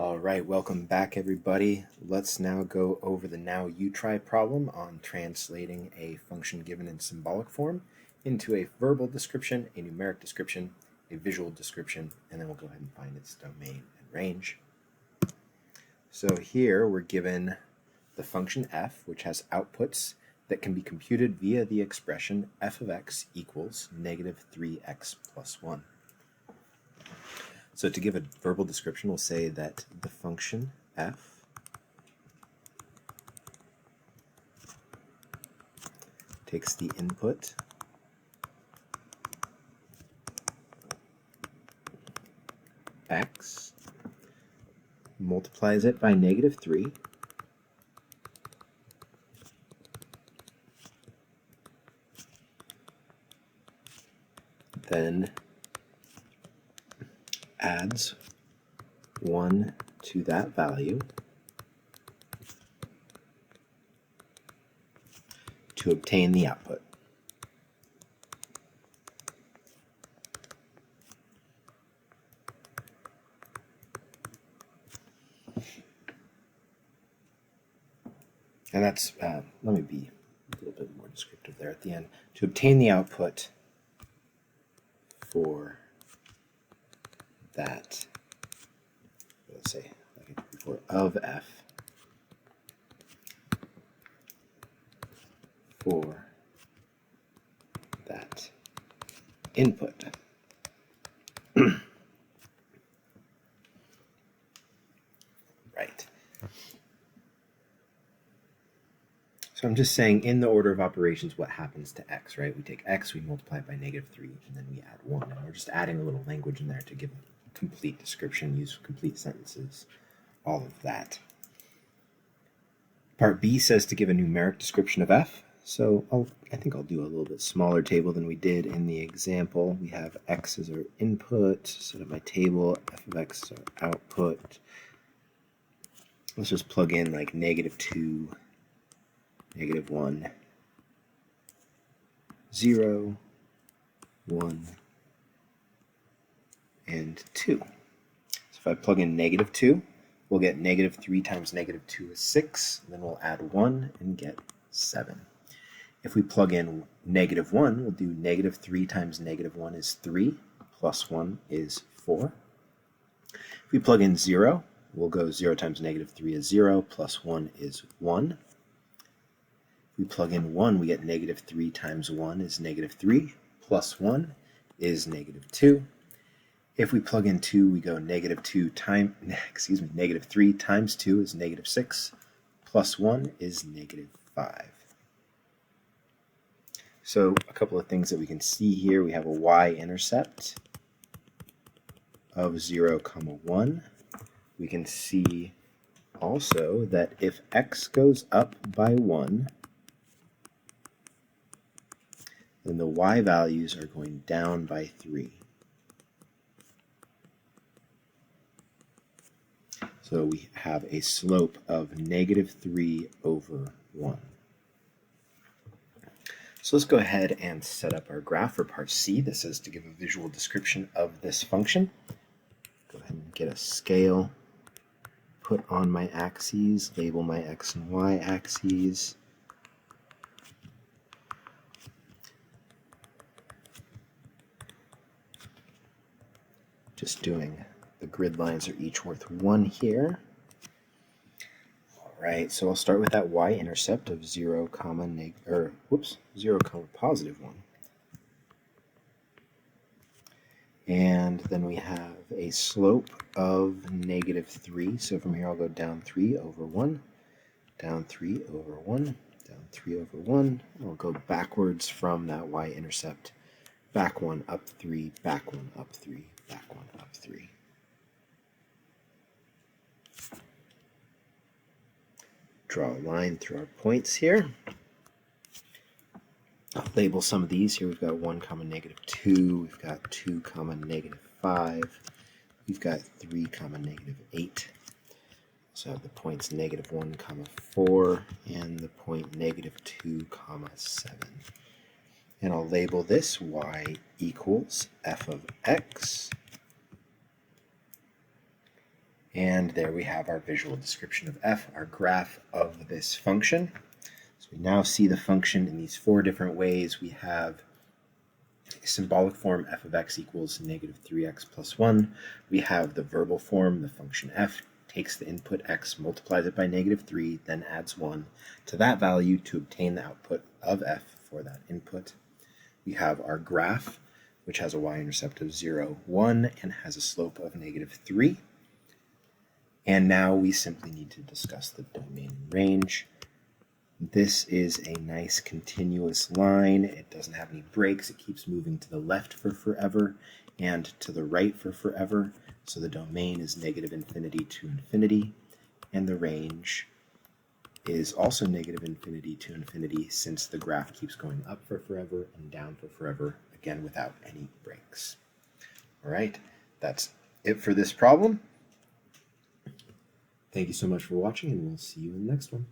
All right, welcome back everybody. Let's now go over the now you try problem on translating a function given in symbolic form into a verbal description, a numeric description, a visual description, and then we'll go ahead and find its domain and range. So here we're given the function f, which has outputs that can be computed via the expression f of x equals negative 3x plus 1. So to give a verbal description, we'll say that the function f takes the input x, multiplies it by negative 3, then adds 1 to that value to obtain the output. And that's, let me be a little bit more descriptive there at the end. To obtain the output for that, let's say, like I did before, of f for that input. Right. So I'm just saying in the order of operations what happens to x, right? We take x, we multiply it by negative 3, and then we add 1. And we're just adding a little language in there to give a complete description, use complete sentences, all of that. Part B says to give a numeric description of f. So I think I'll do a little bit smaller table than we did in the example. We have x as our input, set up my table, f of x is our output. Let's just plug in like negative 2, negative 1, 0, 1, and 2. So if I plug in negative 2, we'll get negative 3 times negative 2 is 6. Then we'll add 1 and get 7. If we plug in negative 1, we'll do negative 3 times negative 1 is 3, plus 1 is 4. If we plug in 0, we'll go 0 times negative 3 is 0, plus 1 is 1. If we plug in 1, we get negative 3 times 1 is negative 3, plus 1 is negative 2. If we plug in 2, we go negative 3 times 2 is negative 6, plus 1 is negative 5. So a couple of things that we can see here. We have a y-intercept of 0, 1. We can see also that if x goes up by 1, then the y values are going down by 3. So we have a slope of negative 3 over 1. So let's go ahead and set up our graph for part C. This is to give a visual description of this function. Go ahead and get a scale, put on my axes, label my x and y axes. Just doing the grid lines are each worth 1 here. All right, so I'll start with that y-intercept of 0, positive 1. And then we have a slope of negative 3. So from here I'll go down 3 over 1, down 3 over 1, down 3 over 1. I'll go backwards from that y-intercept. Back 1, up 3, back 1, up 3, back 1, up 3. Draw a line through our points here. I'll label some of these. Here we've got 1, negative 2. We've got 2, negative 5. We've got 3, negative 8. So I have the points negative 1, 4, and the point negative 2, 7. And I'll label this y equals f of x And there we have our visual description of f, our graph of this function. So we now see the function in these 4 different ways. We have a symbolic form, f of x equals negative 3x plus 1. We have the verbal form, the function f takes the input x, multiplies it by negative 3, then adds 1 to that value to obtain the output of f for that input. We have our graph, which has a y-intercept of 0, 1, and has a slope of negative 3. And now we simply need to discuss the domain and range. This is a nice continuous line. It doesn't have any breaks. It keeps moving to the left for forever and to the right for forever. So the domain is negative infinity to infinity, and the range is also negative infinity to infinity, since the graph keeps going up for forever and down for forever, again without any breaks. All right, that's it for this problem. Thank you so much for watching, and we'll see you in the next one.